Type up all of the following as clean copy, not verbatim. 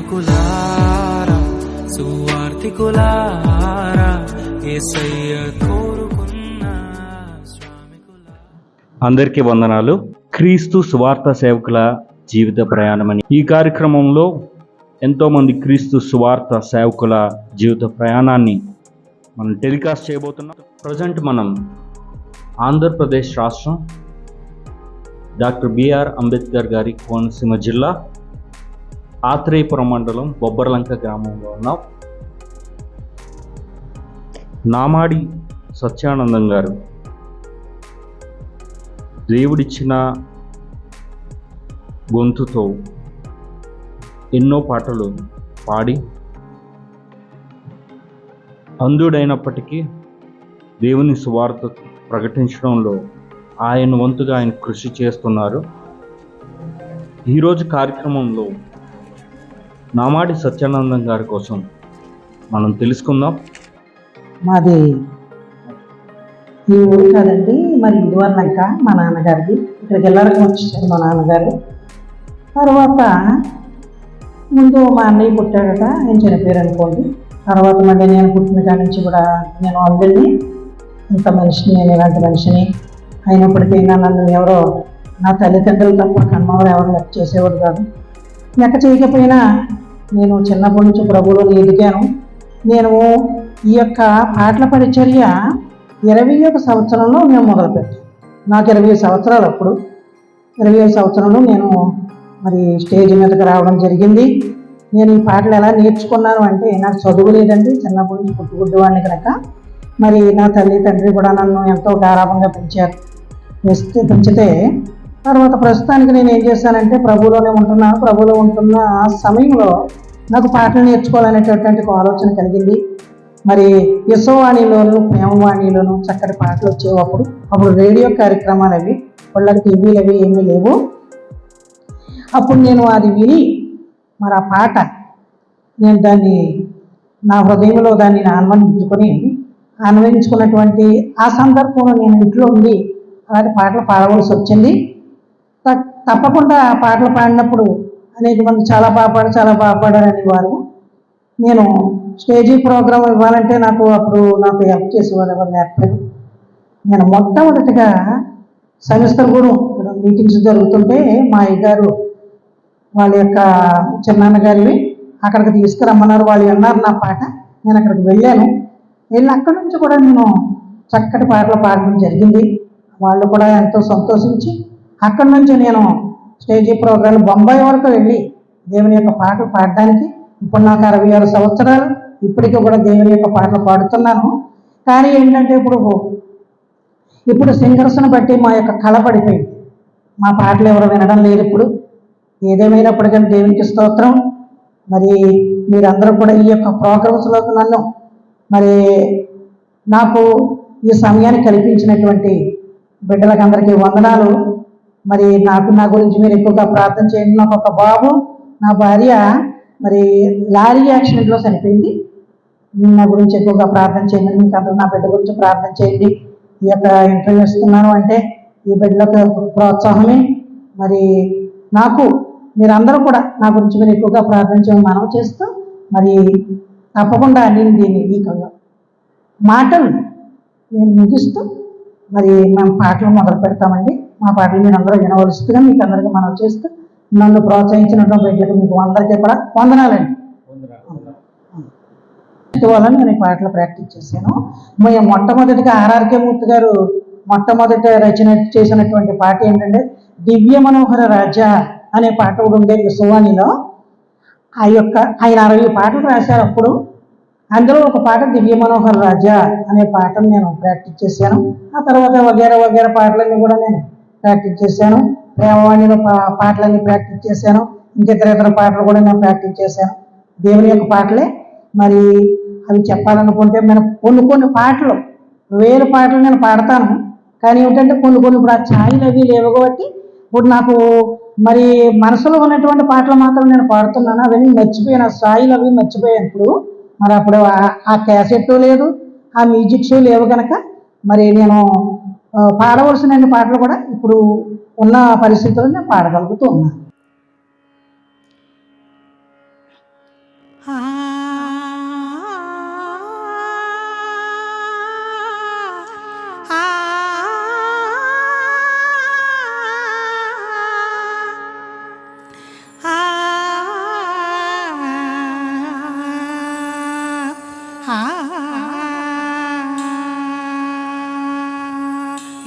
సేవకులారా సువార్తికులారా యేసయ్య కోరుకున్న శ్రామికులారా. అందరికీ వందనాలు. క్రీస్తు సువార్త సేవకుల జీవిత ప్రయాణమని ఈ కార్యక్రమంలో ఎంతోమంది క్రీస్తు సువార్త సేవకుల జీవిత ప్రయాణాన్ని మనం టెలికాస్ట్ చేయబోతున్నాం. ప్రజెంట్ మనం ఆంధ్రప్రదేశ్ రాష్ట్రం డాక్టర్ బిఆర్ అంబేద్కర్ గారి కోనసీమ జిల్లా ఆత్రేయపురం మండలం బొబ్బర్లంక గ్రామంలో ఉన్నాం. నామాడి సత్యానందం గారు దేవుడిచ్చిన గొంతుతో ఎన్నో పాటలు పాడి అంధుడైనప్పటికీ దేవుని సువార్త ప్రకటించడంలో ఆయన వంతుగా ఆయన కృషి చేస్తున్నారు. ఈరోజు కార్యక్రమంలో నామాడి సత్యానందం గారి కోసం మనం తెలుసుకుందాం. మాది ఈ ఊరు కాదండి, మరి ఇదివరక మా నాన్నగారిది. ఇక్కడికి వెళ్ళారకం వచ్చేసారు మా నాన్నగారు. తర్వాత ముందు మా అన్నయ్య పుట్టాడట, నేను చనిపోయారు అనుకోండి. తర్వాత మళ్ళీ నేను పుట్టిన కాడి నుంచి కూడా నేను అందరినీ ఇంత మనిషిని, నేను ఇలాంటి మనిషిని అయినప్పటికైనా నన్ను ఎవరో నా తల్లిదండ్రులు తప్ప కన్నవారు ఎవరు లెక్క చేసేవాడు కాదు. లెక్క చేయకపోయినా నేను చిన్నప్పటి నుంచి ప్రభువులో ఎదిగాను. నేను ఈ యొక్క పాటల పరిచర్య 21 సంవత్సరంలో నేను మొదలుపెట్టాను. నాకు 20 సంవత్సరాలు. అప్పుడు 20 సంవత్సరంలో నేను మరి స్టేజ్ మీదకి రావడం జరిగింది. నేను ఈ పాటలు ఎలా నేర్చుకున్నాను అంటే, నాకు చదువు లేదండి, చిన్నప్పటి నుంచి పుట్టుగుడ్డివాడిని కనుక మరి నా తల్లి తండ్రి కూడా నన్ను ఎంతో గారాభంగా పెంచారు. పెంచితే తర్వాత ప్రస్తుతానికి నేను ఏం చేశానంటే ప్రభువులోనే ఉంటున్నాను. ప్రభువులో ఉంటున్న సమయంలో నాకు పాటలు నేర్చుకోవాలనేటటువంటి ఆలోచన కలిగింది. మరి యశోవాణిలోను ప్రేమవాణిలోను చక్కటి పాటలు వచ్చేవి. అప్పుడు రేడియో కార్యక్రమాలు అవి, వాళ్ళకి టీవీలు అవి ఏమీ లేవు. అప్పుడు నేను అది విని మరి ఆ పాట నేను దాన్ని నా హృదయంలో దాన్ని ఆన్వయించుకున్నటువంటి ఆ సందర్భంలో నేను ఇంట్లో ఉండి అలాంటి పాటలు పాడవలసి వచ్చింది. తప్పకుండా ఆ పాటలు పాడినప్పుడు అనేక మంది చాలా బాగా పాడారు అనేవారు. నేను స్టేజీ ప్రోగ్రాం ఇవ్వాలంటే నాకు హెల్ప్ చేసేవారు ఎవరు లేకపోయారు. నేను మొట్టమొదటిగా సెమిస్టర్ కూడా మీటింగ్స్ జరుగుతుంటే మా అయ్యగారు వాళ్ళ యొక్క చిన్నాన్నగారివి అక్కడికి తీసుకురమ్మన్నారు. వాళ్ళు విన్నారు నా పాట. నేను అక్కడికి వెళ్ళాను. వెళ్ళి అక్కడి నుంచి కూడా నేను చక్కటి పాటలు పాడడం జరిగింది. వాళ్ళు కూడా ఎంతో సంతోషించి అక్కడి నుంచి నేను స్టేజీ ప్రోగ్రాం బొంబాయి వరకు వెళ్ళి దేవుని యొక్క పాటలు పాడడానికి ఇప్పుడు నాకు 66 సంవత్సరాలు. ఇప్పటికీ కూడా దేవుని యొక్క పాటలు పాడుతున్నాను. కానీ ఏంటంటే ఇప్పుడు సింగర్స్ని బట్టి మా యొక్క కళ పడిపోయింది. మా పాటలు ఎవరు వినడం లేదు ఇప్పుడు. ఏదేమైనప్పటికీ దేవునికి స్తోత్రం. మరి మీరందరూ కూడా ఈ యొక్క ప్రోగ్రామ్స్లోకి నన్ను మరి నాకు ఈ సమయాన్ని కల్పించినటువంటి బిడ్డలకు అందరికీ వందనాలు. మరి నా గురించి మీరు ఎక్కువగా ప్రార్థన చేయండి. నాకు ఒక బాబు, నా భార్య మరి లారీ యాక్సిడెంట్లో చనిపోయింది. నా గురించి ఎక్కువగా ప్రార్థన చేయండి. మీకు అందరూ నా బిడ్డ గురించి ప్రార్థన చేయండి. ఈ యొక్క ఇంటర్వ్యూ ఇస్తున్నాను అంటే ఈ బిడ్డలకు ప్రోత్సాహమే. మరి నాకు మీరందరూ కూడా నా గురించి మీరు ఎక్కువగా ప్రార్థన చేయమని మనవి చేస్తూ మరి తప్పకుండా నేను ఈ మాటలు నేను ముగిస్తూ మరి మేము పాటలు మొదలు పెడతామండి. మా పాటలు మీరు అందరూ వినవలసిందిగా మీకు అందరికీ మనవి చేస్తూ నన్ను ప్రోత్సహించినటువంటి బిడ్డలకు మీకు అందరికీ కూడా వందనాలండి. వల్ల నేను ఈ పాటలు ప్రాక్టీస్ చేశాను. మేము మొట్టమొదటిగా ఆర్ఆర్కే మూర్తి గారు మొట్టమొదటి రచన చేసినటువంటి పాట ఏంటంటే దివ్య మనోహర రాజా అనే పాట కూడా ఉండేది యశోవాణిలో. ఆయన 60 పాటలు రాశారు అప్పుడు. అందులో ఒక పాట దివ్య మనోహర్ రాజా అనే పాటను నేను ప్రాక్టీస్ చేశాను. ఆ తర్వాత వగేర పాటలన్నీ కూడా నేను ప్రాక్టీస్ చేశాను. ప్రేమవాణిలో పాటలన్నీ ప్రాక్టీస్ చేశాను. ఇతర పాటలు కూడా నేను ప్రాక్టీస్ చేశాను. దేవుని యొక్క పాటలే. మరి అవి చెప్పాలనుకుంటే మనం కొన్ని పాటలు 1000 పాటలు నేను పాడతాను. కానీ ఏమిటంటే కొన్ని ఇప్పుడు ఆ ఛాయలు అవి లేవు కాబట్టి ఇప్పుడు నాకు మరి మనసులో ఉన్నటువంటి పాటలు మాత్రం నేను పాడుతున్నాను. అవన్నీ మర్చిపోయాను, ఆ స్థాయిలు అవి మర్చిపోయాను. ఇప్పుడు మరి అప్పుడు ఆ క్యాసెట్ లేదు, ఆ మ్యూజిక్ షో లేవు కనుక మరి నేను పాడవలసిన పాటలు కూడా ఇప్పుడు ఉన్న పరిస్థితుల్లో నేను పాడగలుగుతూ ఉన్నాను.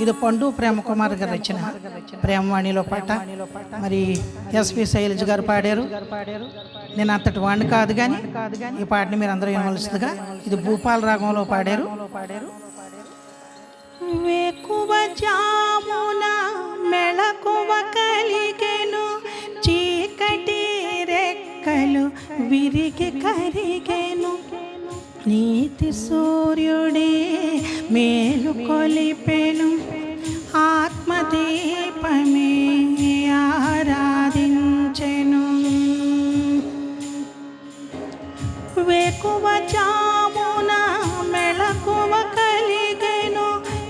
ఇది పండు ప్రేమకుమార్ గారు రచన, ప్రేమవాణిలో పాట. మరి ఎస్పి శైలజ్ గారు పాడారు. నేను అంతటి వాడిని కాదు కానీ ఈ పాటని మీరు అందరూ వినవలసిందిగా. ఇది భూపాల రాగంలో పాడారు. వేకువ జామున మెళకువ కలిగెను, చీకటి రెక్కలు విరిగి కరిగెను, నీతి సూర్యుడే మేలు కొలిపెను, ఆత్మదీపమే ఆరాధించెను. వేకువ జామున మెళకువ కలిగెను,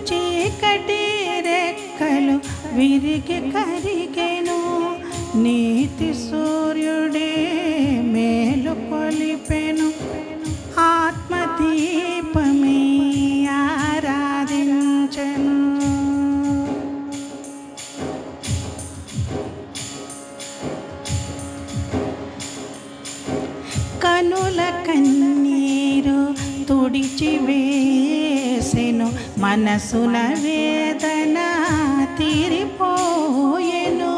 చీకటి రెక్కలు విరిగి కరిగెను, నీతి సూర్యుడే మేలు కొలిపెను, ఆత్మదీపమే ఆరాధించెను. కనుల కన్నీరు తుడిచి వేసెను, మనసున వేదన తీరిపోయెను.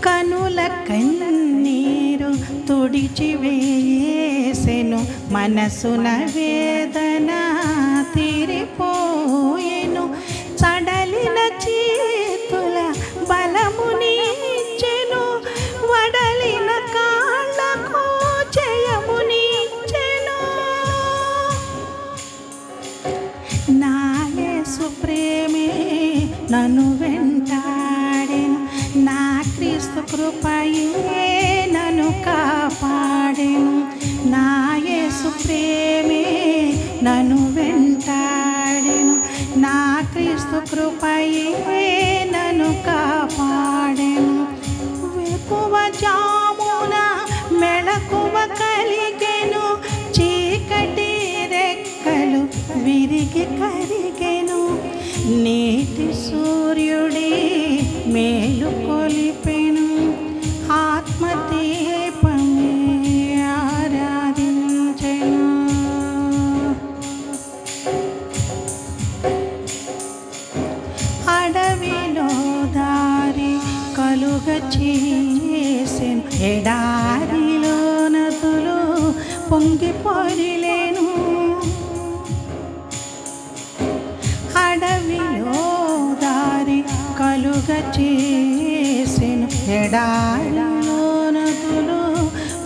కనుల కన్నీరు తుడిచి వేసెను, మనసున వేదన తీరిపోయెను, చడలిన చేతుల బలమునిచ్చెను, వడలిన కాళ్ళకు జయమునిచ్చెను. నా యేసు ప్రేమే నన్ను వెంటాడెను, నా క్రీస్తు కృపయే నన్ను కాపాడెను, నా యేసు ప్రేమే నన్ను వెంటాడెను, నా క్రీస్తు కృపయే నన్ను కాపాడెను. వేకువ జామున మెళకువ కలిగెను, చీకటి రెక్కలు విరిగి కరిగెను, నీతి సూర్యుడే మేలు కొలిపెను, ఆత్మదీపమే ఆరాధించెను. అడవిలో దారి కలుగ చేసెను, ఎడారిలో నదులు పొంగి పొరిలెను, అడవిలో దారి కలుగ చేసెను, ఎడారిలో నదులు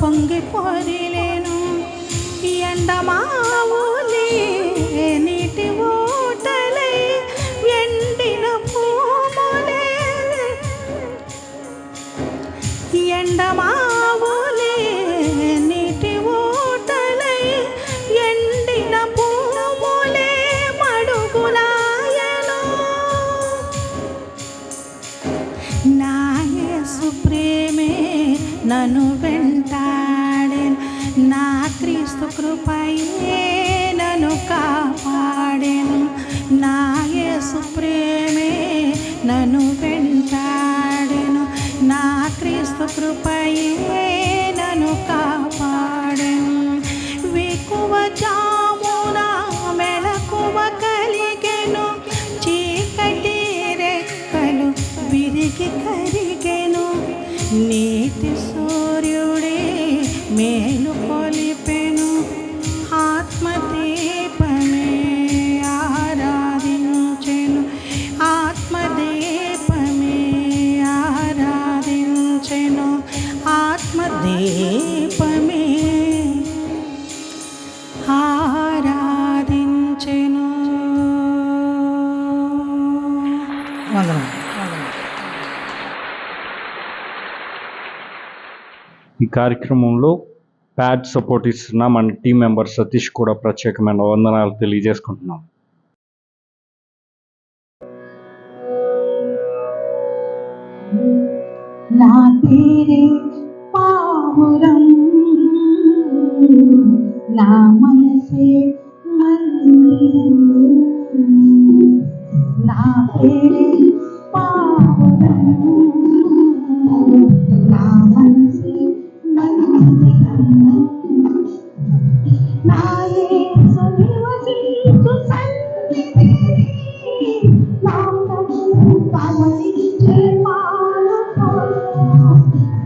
పొంగి పొరిలెను, ఎండమావులే నీటి ఊటలై ఎండిన భూములే, ఎండమావులే నీటి ఊటలై ఎండిన భూములే మడుగులాయను. నా యేసు ప్రేమే నన్ను వెంటాడెను, నా క్రీస్తు కృపయే నన్ను కాపాడెను, నా యేసు ప్రేమే నన్ను వెంటాడెను, నా క్రీస్తు కృపయే నన్ను కాపాడెను. వేకువ జామున మెళకువ కలిగెను, చీకటి రెక్కలు విరిగి కరిగెను, నీతి సూర్యుడే మేలు కొలిపెను, ఆత్మదీపమే ఆరాధించెను, ఆత్మదీపమే ఆరాధించెను, ఆత్మదీపమే ఆరాధించెను. వందనం. ఈ కార్యక్రమంలో ప్యాడ్ సపోర్ట్ ఇస్తున్న మన టీం మెంబర్ సతీష్ కూడా ప్రత్యేకమైన వందనాలు తెలియజేసుకుంటున్నాం. నా పేరే పావురం, నా మనసే మందిరం, నా పేరే పావురం, నా మనసే మందిరం, నా యేసు నివసించు సన్నిధి పవనించే పాలకుడు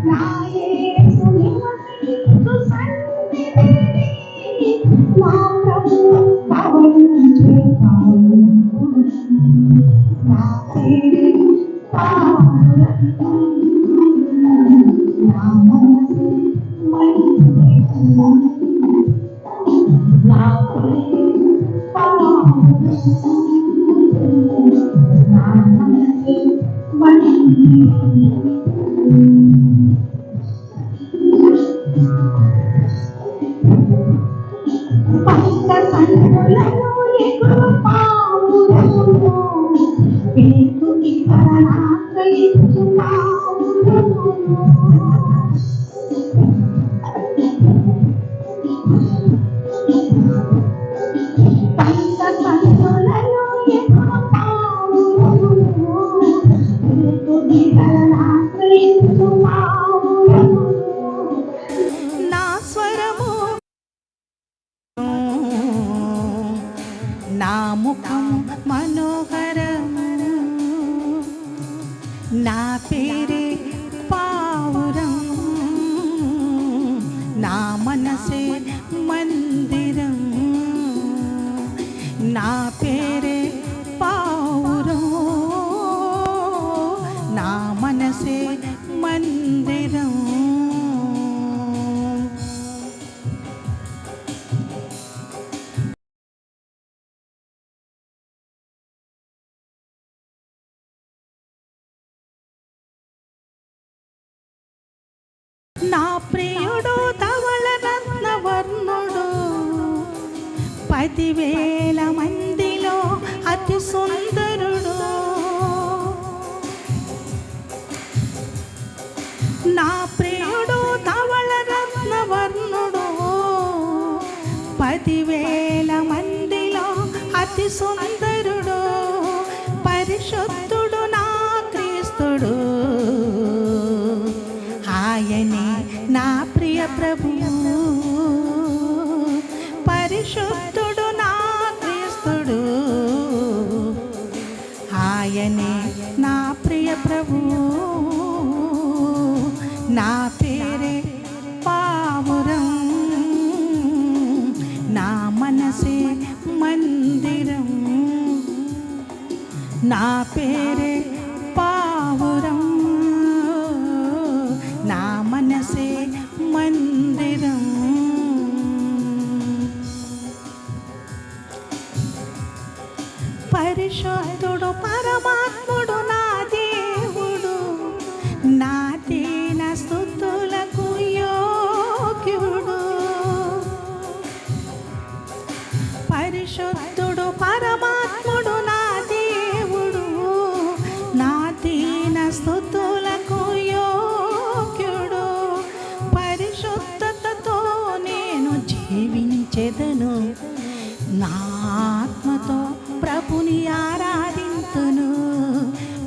నా యేసు నివసించు సన్నిధిని నా ప్రభువు పవనించే పాలకుడు నా పేరే పాలకుడు నా మనసు నా పేరే పాలకుడు నా మనసు పక్క సందులలో ఎగురు పావురము పేతుకి శరణాశ్రయించు పావురము పక్క సందులలో ఎగురు పావురము పేతుకి శరణాశ్రయించు పావురము నా స్వరము నా ముఖం మనోహరము నా పేరే పావురం నా మనసే మందిరం నా పేరే పావురం నా మనసే మందిరం నా ప్రియుడు ధవళ రత్నవర్ణుడు 10,000 మందిలో అతి సుందరుడు నా ప్రియుడు ధవళ రత్నవర్ణుడు 10,000 మందిలో అతి సుందరుడు పరిశుద్ధుడు నా క్రీస్తుడు ఆయనే నా ప్రియ ప్రభువు పరిశుద్ధుడు నా క్రీస్తుడు ఆయనే నా ప్రియ ప్రభువు నా పేరే పావురం నా మనసే మందిరం నా పేరే పావురం నా మనసే మందిరం పరిశుద్ధుడు పరమాత్ముడు నా దేవుడు నా దీన స్తుతులకు యోగ్యుడు పరిశుద్ధుడు పరమాత్ముడు నా దేవుడు నా దీన స్తుతులకు యోగ్యుడు పరిశుద్ధతతో నేను జీవించెదను నా ఆత్మతో ప్రభుని ఆరాధింతును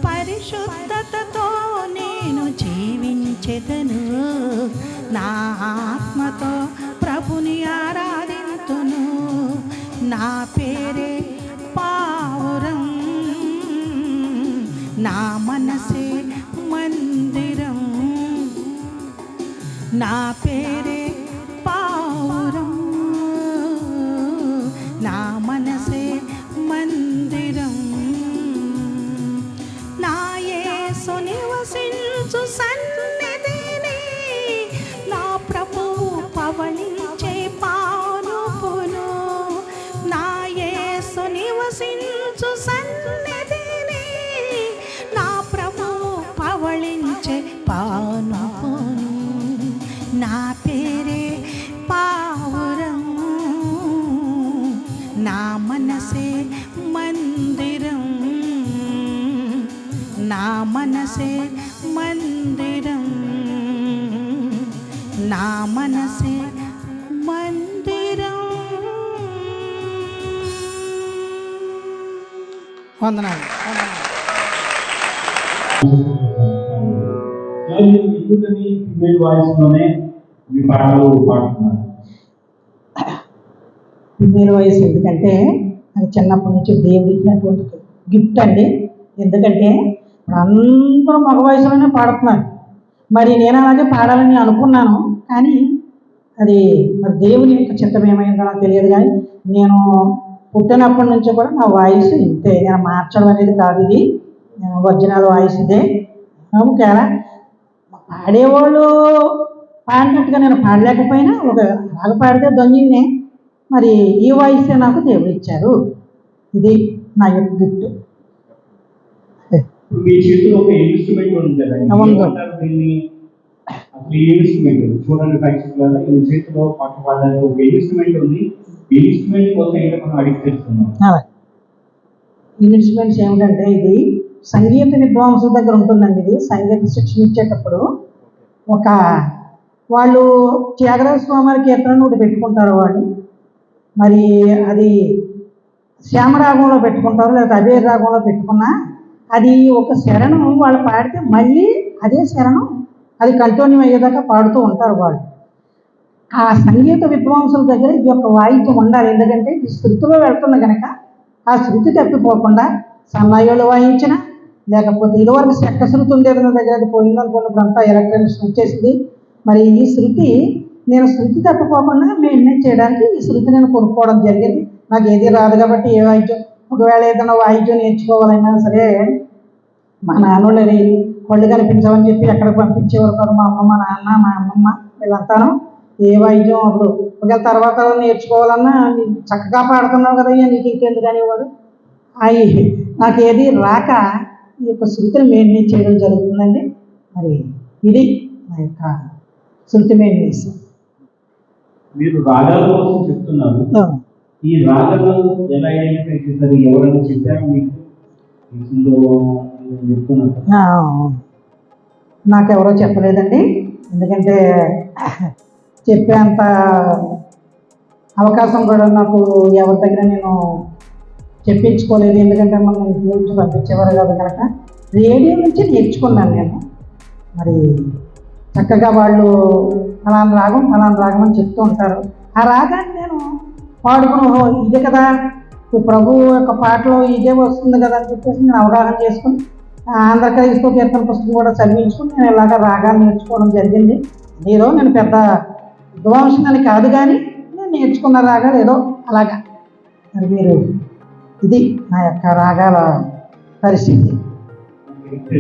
పరిశుద్ధతతో నేను జీవించెదను నా ఆత్మతో ప్రభుని ఆరాధింతును నా పేరే పావురం నా మనసే మందిరం నా పేరే పావురం నా మనసే మందిరం నా యేసు నివసించు సన్నిధిని నా ప్రభువు పవళించే పానుపును నా యేసు నివసించు సన్నిధిని నా ప్రభువు పవళించే పానుపును నా పేరే పావురం నా మనసే మందిరం నా మనసే మందిరం నా మనసే మందిరం వందనాలు ఎందుకని ఫీమేల్ వాయిస్ లోనే మీ పాటలు పాడుతున్నారు? ఫీమేల్ వాయిస్ ఎందుకంటే అది చిన్నప్పటి నుంచి దేవుడు ఇచ్చినటువంటి గిఫ్ట్ అండి. ఎందుకంటే అందరూ మగ వయసులోనే పాడుతున్నారు. మరి నేను అలాగే పాడాలని అనుకున్నాను, కానీ అది మరి దేవుని యొక్క చిత్తం ఏమైందో నాకు తెలియదు. కానీ నేను పుట్టినప్పటి నుంచి కూడా నా వాయిస్ ఇంతే, నేను మార్చడం అనేది కాదు, ఇది ఒరిజినల్ వాయిస్ ఇదే. ఓకేనా, పాడేవాళ్ళు పాడినట్టుగా నేను పాడలేకపోయినా ఒక రాగ పాడితే దొంగిన్నే, మరి ఈ వాయిసే నాకు దేవుడు ఇచ్చారు. ఇది నా యొక్క గిఫ్ట్. ఇప్పుడు మీ చేతిలో ఒక ఇన్స్ట్రుమెంట్ ఉంది కదా, అవును. ఏమంటారు దీన్ని? అసలు ఈ ఇన్స్ట్రుమెంట్ చూడండి ప్రేక్షకులారా, ఈ చేతిలో పాట పాడడానికి ఒక ఇన్స్ట్రుమెంట్ ఉంది. ఈ ఇన్స్ట్రుమెంట్ కోసం ఏంటో మనం అడిగి తెలుసుకుందాం. ఇన్స్ట్రుమెంట్స్ ఏమిటంటే, ఇది సంగీత విద్వాంసుల దగ్గర ఉంటుందండి. ఇది సంగీత శిక్షణ ఇచ్చేటప్పుడు ఒక వాళ్ళు త్యాగరాజ స్వామి కీర్తనను ఒకటి పెట్టుకుంటారు వాళ్ళు. మరి అది శ్యామరాగంలో పెట్టుకుంటారు, లేదా అదే రాగంలో పెట్టుకున్నా అది ఒక శరణం వాళ్ళు పాడితే మళ్ళీ అదే శరణం అది కంటిన్యూ అయ్యేదాకా పాడుతూ ఉంటారు వాళ్ళు. ఆ సంగీత విద్వాంసుల దగ్గర ఈ యొక్క వాయిద్యం ఉండాలి. ఎందుకంటే ఇది శృతిలో వెళ్తుంది కనుక ఆ శృతి తప్పిపోకుండా సన్నాయిలు వాయించిన, లేకపోతే ఇదివరకు చెక్క శృతి ఉండేది నా దగ్గర, అది పోయిందనుకున్నప్పుడు అంతా ఎలక్ట్రానిక్స్ వచ్చేసింది. మరి ఈ శృతి నేను శృతి తప్పిపోకుండా మెయింటైన్ చేయడానికి ఈ శృతి నేను కొనుక్కోవడం జరిగింది. నాకు ఏది రాదు కాబట్టి ఏ వాయిద్యం, ఒకవేళ ఏదైనా వాయిద్యం నేర్చుకోవాలైనా సరే మా నాన్నోళ్ళని కళ్ళు కనిపించమని చెప్పి ఎక్కడికి పంపించేవారు కాదు. మా అమ్మ, మా నాన్న, మా అమ్మమ్మ వీళ్ళంతాను ఏ వాయిద్యం అప్పుడు ఒకవేళ తర్వాత నేర్చుకోవాలన్నా చక్కగా పాడుతున్నావు కదా నీకు ఇంకెందుకు అనేవారు. అవి నాకు ఏది రాక ఈ యొక్క శృతిని మెయింటైన్ చేయడం జరుగుతుందండి. మరి ఇది నా యొక్క శృతి మెయింటెనెన్స్. మీరు రాగాల కోసం చెప్తున్నారు, ఈ రాగాలు ఎలా ఐడెంటిఫై చేశారు? ఎవరైనా చెప్పారు మీకు? చెప్తున్నారు. నాకెవరో చెప్పలేదండి, ఎందుకంటే చెప్పేంత అవకాశం కూడా నాకు ఎవరి దగ్గర నేను చెప్పించుకోలేదు. ఎందుకంటే మనం ఇంటి నుంచి పంపించేవారు కాదు కనుక రేడియో నుంచి నేర్చుకున్నాను నేను. మరి చక్కగా వాళ్ళు ఫలానా రాగం అని చెప్తూ ఉంటారు. ఆ రాగాన్ని నేను పాడుకుని ఇదే కదా ప్రభు యొక్క పాటలో ఇదే వస్తుంది కదా అని చెప్పేసి నేను అవగాహన చేసుకుని ఆంధ్రప్రదేశ్తో కీర్తన పుస్తకం కూడా చదివించుకుని నేను ఇలాగ రాగాన్ని నేర్చుకోవడం జరిగింది. ఏదో నేను పెద్ద విద్వాంసుని కాదు, కానీ నేను నేర్చుకున్న రాగాలు ఏదో అలాగా. మరి మీరు ఇది నా యొక్క రాగాల పరిస్థితి.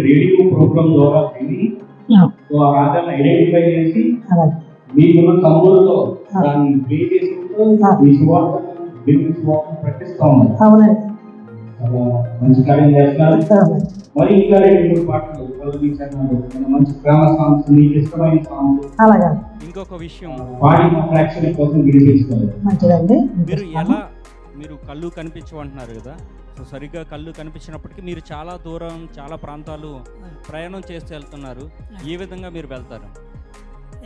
రేడియో ప్రోగ్రామ్ ద్వారా ఆ రాగాన్ని ఐడెంటిఫై చేసి మీకున్న కమ్ములతో దాన్ని ప్లే చేసుకుంటూ మీ సువార్తను ప్రకటిస్తా ఉన్నారు. అవునండి, చాలా మంచి కార్యం చేస్తున్నారు. మరి ఇంకా రెండు పాటలు మంచి ప్రేమ సాంగ్స్, మీకు ఇష్టమైన సాంగ్స్ అలాగా ఇంకొక విషయం పాడి మా ప్రేక్షకుల కోసం వినిపించుకోవాలి. మంచిదండి. మీరు కళ్ళు కనిపించమంటున్నారు కదా, సో సరిగ్గా కళ్ళు కనిపించినప్పటికీ మీరు చాలా దూరం, చాలా ప్రాంతాలు ప్రయాణం చేస్తూ వెళ్తున్నారు. ఏ విధంగా మీరు వెళ్తారు?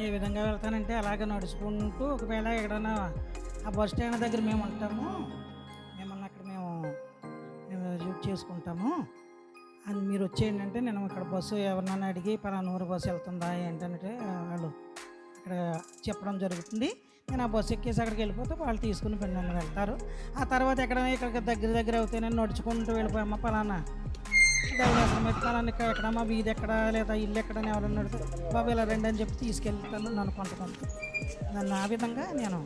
ఏ విధంగా వెళ్తానంటే అలాగే నడుచుకుంటూ, ఒకవేళ ఎక్కడైనా ఆ బస్ స్టాండ్ దగ్గర మేము ఉంటాము, మిమ్మల్ని అక్కడ మేము యూజ్ చేసుకుంటాము అని మీరు వచ్చేయండి అంటే నేను ఇక్కడ బస్సు ఎవరినైనా అడిగి పలానా ఊరు బస్సు వెళ్తుందా ఏంటంటే వాళ్ళు ఇక్కడ చెప్పడం జరుగుతుంది. నేను ఆ బస్సు ఎక్కేసి అక్కడికి వెళ్ళిపోతే వాళ్ళు తీసుకుని నన్ను వెళ్తారు. ఆ తర్వాత ఎక్కడైనా ఇక్కడ దగ్గర అవుతే నేను నడుచుకుంటూ వెళ్ళిపోయామ్మా పలానా డైలాసం ఎత్తాలని ఎక్కడమ్మా వీధి ఎక్కడ లేదా ఇల్లు ఎక్కడని ఎవరన్నా అడిగితే బాబు ఇలా రండి అని చెప్పి తీసుకెళ్తాను నన్ను నన్ను ఆ విధంగా నేను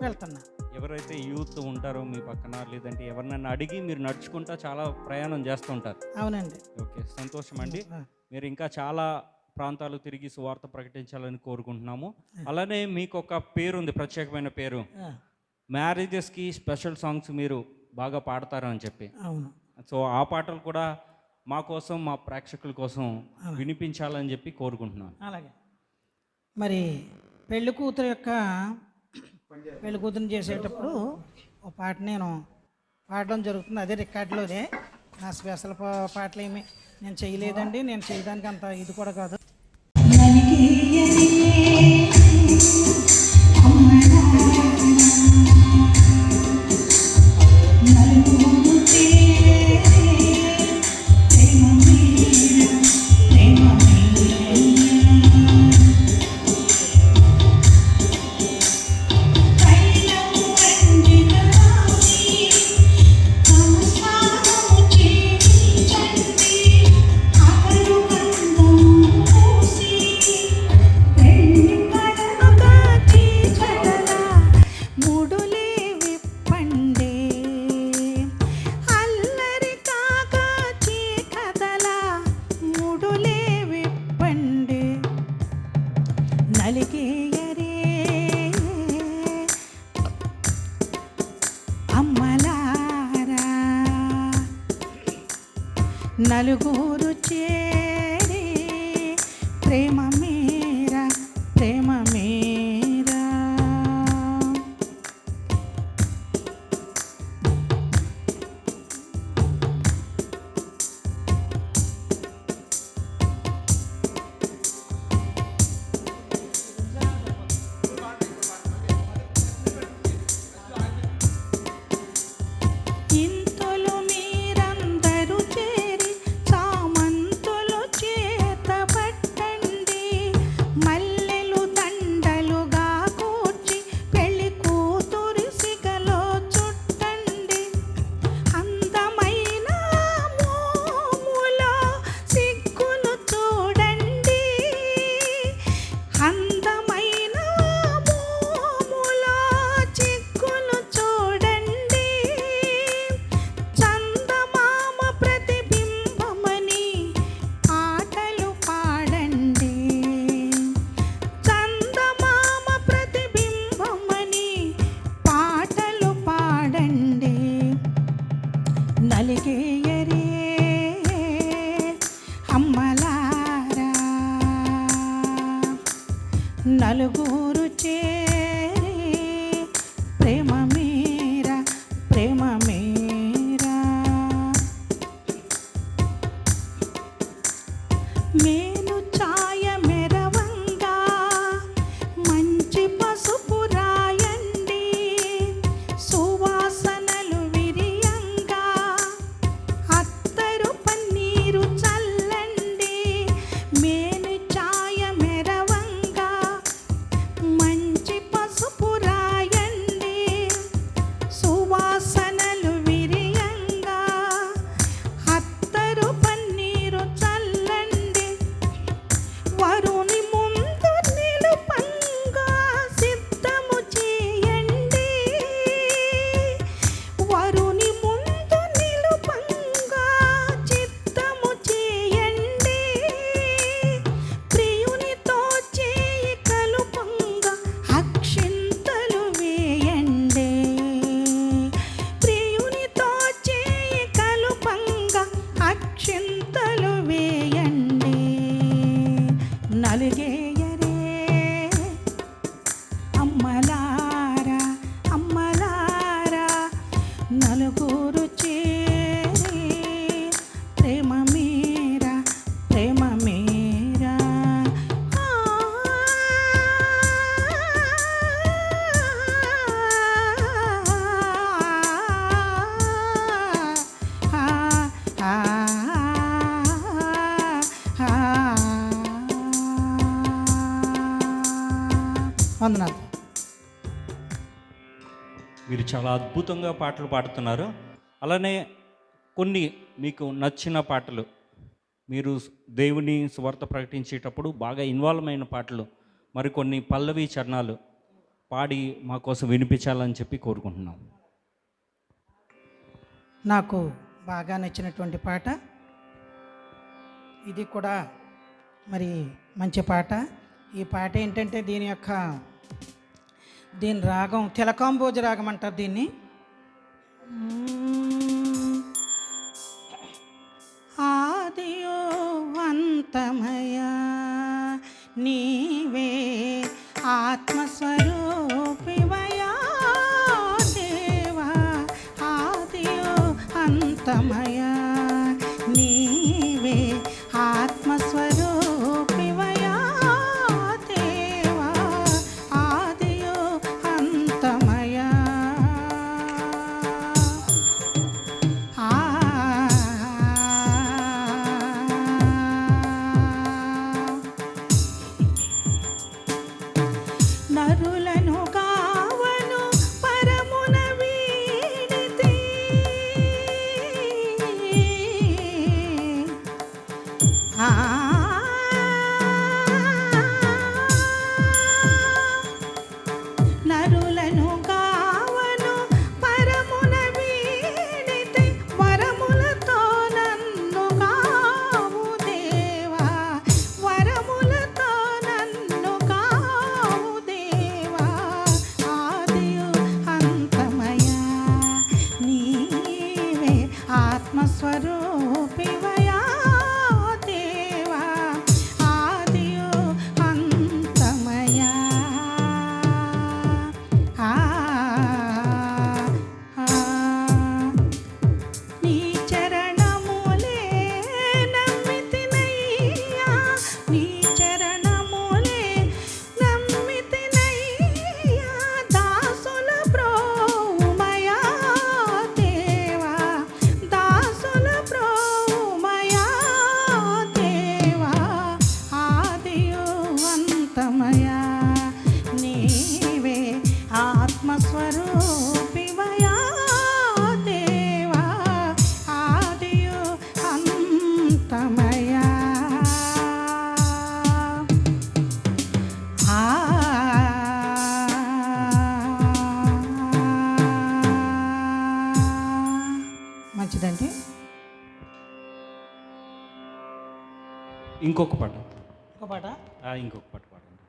వెళ్తున్నా. ఎవరైతే యూత్ ఉంటారో మీ పక్కన, లేదంటే ఎవరినైనా అడిగి మీరు నడుచుకుంటా చాలా ప్రయాణం చేస్తుంటారు. అవునండి. ఓకే, సంతోషం అండి. మీరు ఇంకా చాలా ప్రాంతాలు తిరిగి సువార్త ప్రకటించాలని కోరుకుంటున్నాము. అలానే మీకు ఒక పేరు ఉంది, ప్రత్యేకమైన పేరు, మ్యారేజెస్కి స్పెషల్ సాంగ్స్ మీరు బాగా పాడతారు అని చెప్పి. అవును. సో ఆ పాటలు కూడా మా కోసం, మా ప్రేక్షకుల కోసం వినిపించాలని చెప్పి కోరుకుంటున్నాను. అలాగే. మరి పెళ్లి కూతురుని చేసేటప్పుడు ఒక పాట నేను పాడడం జరుగుతుంది. అదే రికార్డులోనే. నా స్పెషల్ పాటలు ఏమి నేను చేయలేదండి, నేను చేయడానికి అంత ఇది కూడా కాదు. Thank you. చేరి ప్రేమ మీరా ప్రేమ మీరా ఇంతలో మీరందరూ చేరి చామంతులు చేత పట్టండి మల్లెలు దండలుగా కూర్చి పెళ్లి కూతురి సిగలో చుట్టండి అందమైన మోములో సిగ్గును చూడండి అందమైన మోములో చిక్కును చూడండి చందమామ ప్రతిబింబమని పాటలు పాడండి చందమామ ప్రతిబింబమని పాటలు పాడండి నలిగేయరే అమ్మలారా నలుగురు చేరి ప్రేమ మీరా ప్రేమ మీరా మేను ఛాయ మెరవంగా మంచి పసుపు రాయండి సువాసనలు విరియంగా అత్తరు పన్నీరు చల్లండి మేను ఛాయ మెరవంగా మంచి పసుపు రాయండి సువాసనలు విరియంగా అత్తరు పన్నీరు చల్లండి వరుని ముందు నిలుపంగా సిద్ధము చేయండి వరుని ముందు నిలుపంగా చిత్తము చేయండి ప్రియునితో చేయి కలుపంగా అక్షింతలు వేయండి ప్రియునితో చేయి కలుపంగా అక్షింతలు వేయండి నలుగేయరే అమ్మలారా అమ్మలారా నలుగురు చేరి ప్రేమ మీరా ప్రేమ మీరా ఆ, ఆ, ఆ, వందనాలు. మీరు చాలా అద్భుతంగా పాటలు పాడుతున్నారు. అలానే కొన్ని మీకు నచ్చిన పాటలు, మీరు దేవుని సువార్త ప్రకటించేటప్పుడు బాగా ఇన్వాల్వ్ అయిన పాటలు, మరికొన్ని పల్లవి చరణాలు పాడి మా కోసం వినిపించాలని చెప్పి కోరుకుంటున్నాం. నాకు బాగా నచ్చినటువంటి పాట ఇది కూడా మరి మంచి పాట. ఈ పాట ఏంటంటే దీని రాగం తిలకాంబోజ రాగం అంటారు దీన్ని. ఆదియో అంతమయా నీవే ఆత్మస్వరూపివయా దేవా ఆదియో అంతమయా నీవే ఆత్మస్వరూపివయా దేవా ఆదియో అంతమయా నరులను కావను పరమున వీడితే నరులను కావను పరమున వీడితే వరములతో నన్ను కావు దేవా వరములతో నన్ను కావు దేవా ఆదియు అంతమయా నీవే ఆత్మస్వరూపివయా ఇంకొక పాట ఇంకో పాట ఇంకొక పాట పాడండి.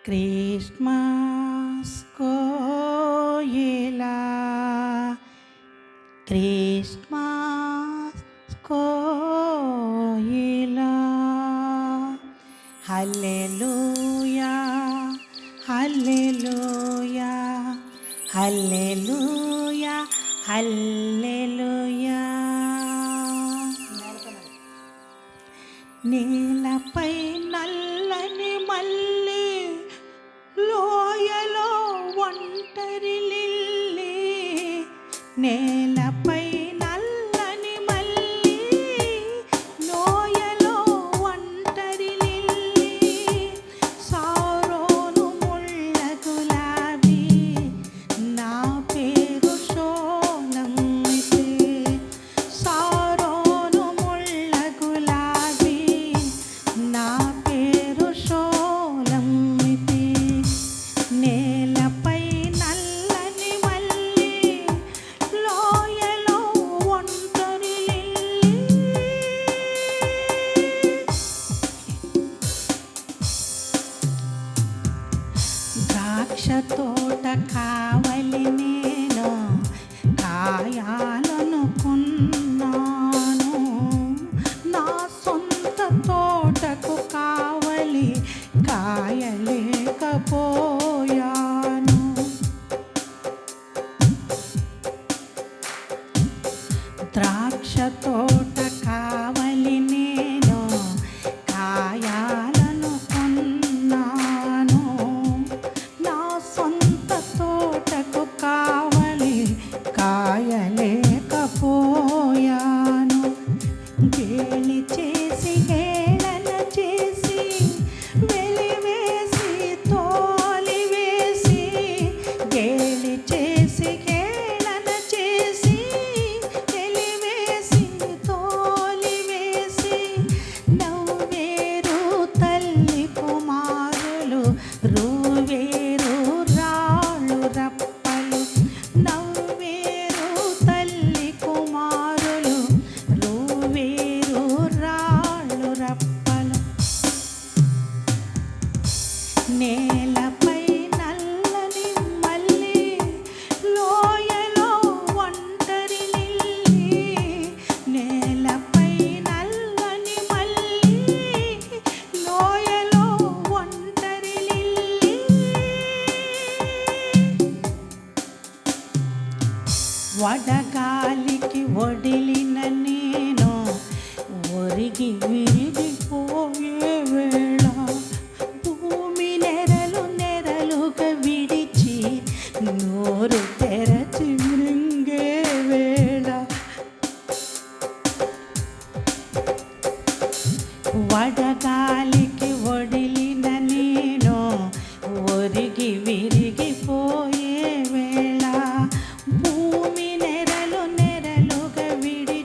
క్రిస్మస్ కోయిలా క్రిస్మస్ కోయిలా హల్లెలూయా హల్లెలూయా హల్లెలూయా హల్లెలూయా. నేలపై నల్లని మల్లి లోయలో ఒంటరి లిల్లీ నేలపై నల్లని మల్లి లోయలో ఒంటరి లిల్లీ సారోను ముళ్ళ గులాబీ నా పేరు షోనమ్మితే సారోను ముళ్ళ గులాబీ నా పేరు షోలమ్మితే నేలపై నల్లని మల్లి లోయలో ఒంటరి లిల్లీ. ద్రాక్ష తోట కావలి నేను కాయాలనుకున్నాను నా సొంత తోటకు కావలి కాయలేకపోయాను. ద్రాక్ష తోట కావలి నేను కాయాలనుకున్నాను నా సొంత తోటకు కావలి కాయలేకపోయాను. గేలి చేసి హేళన చేసి వెలివేసి తోలివేసి గేలి చేసి హేళన చేసి వెలివేసి తోలివేసి నవ్వేరు తల్లి కుమారులు రూవేరు రాళ్ళు రప్పలు నవ్వేరు తల్లి కుమారులు రూవేరు రాళ్ళు రప్పలు నేలపై నల్లని మల్లి లోయలో ఒంటరి లిల్లీ నేలపై నల్లని మల్లి లోయలో ఒంటరి లిల్లీ. వడగాలికి ఒడిలిన నేను ఒరిగి విరిగిపోయే వేళ భూమి నెరలు నెరలుగా విడిచి నోరు తెరచి మృంగే వేళ వడగాలికి ఒడిలిన నేను ఒరిగి విరిగిపోయే వేళ భూమి నెరలు నెరలుగా విడి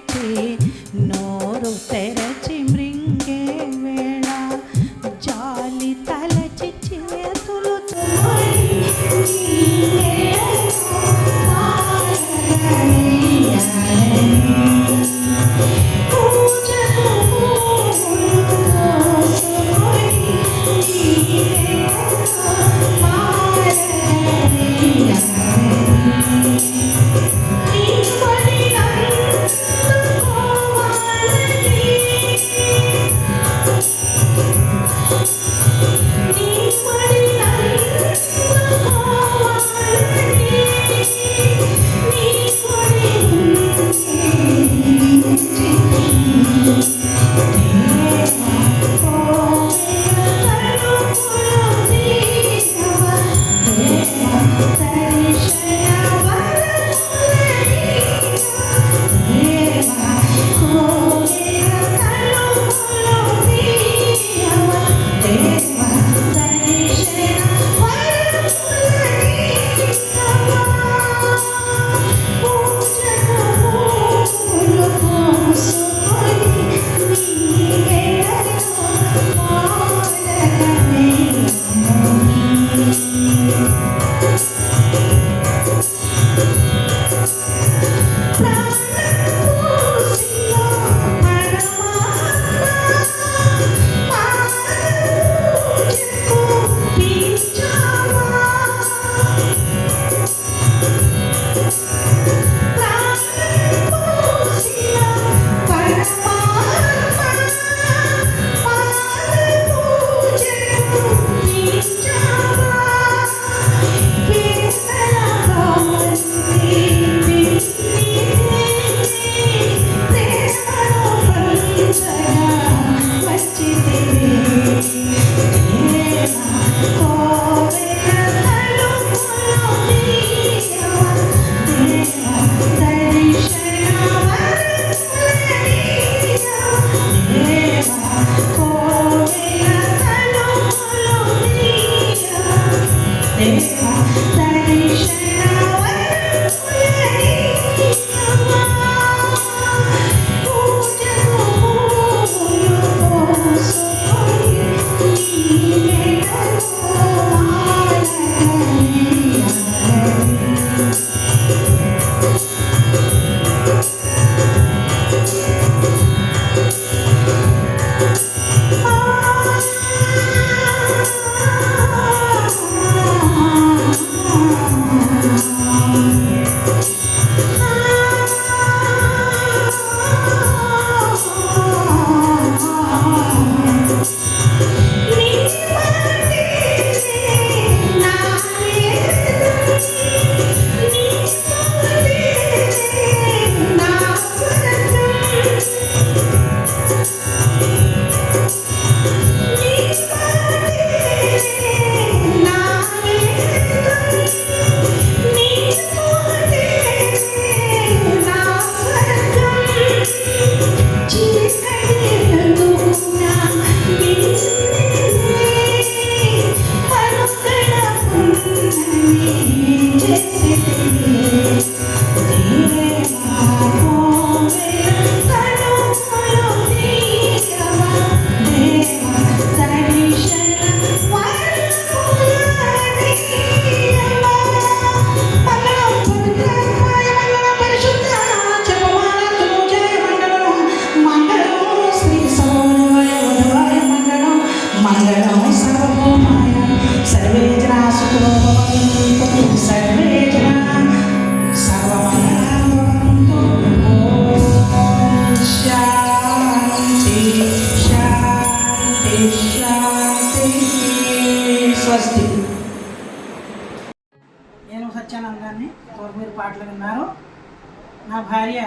భార్య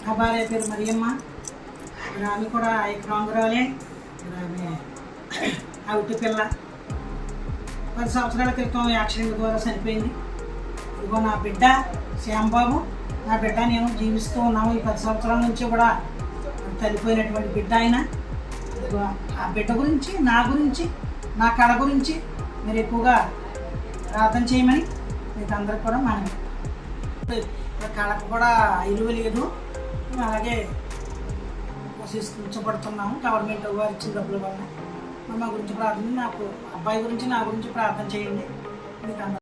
నా భార్య పేరు మరియమ్మ. మరి ఆమె కూడా వికలాంగురాలే. మరి ఆమె అవిటి పిల్ల 10 సంవత్సరాల క్రితం యాక్సిడెంట్ ద్వారా చనిపోయింది. ఇదిగో నా బిడ్డ శ్యాంబాబు, నా బిడ్డ నేను జీవిస్తూ ఉన్నాము. ఈ 10 సంవత్సరాల నుంచి కూడా చనిపోయినటువంటి బిడ్డ ఆయన. ఇదిగో ఆ బిడ్డ గురించి, నా గురించి, నా కళ గురించి మీరు ఎక్కువగా ప్రార్థన చేయమని మీకు అందరికి కూడా మనం కళకు కూడా ఇలువ లేదు. అలాగే ఉంచబడుతున్నాము గవర్నమెంట్ వారు ఇచ్చిన డబ్బుల వల్ల. మా గురించి ప్రార్థన, నాకు అబ్బాయి గురించి, నా గురించి ప్రార్థన చేయండి. మీకు అందరూ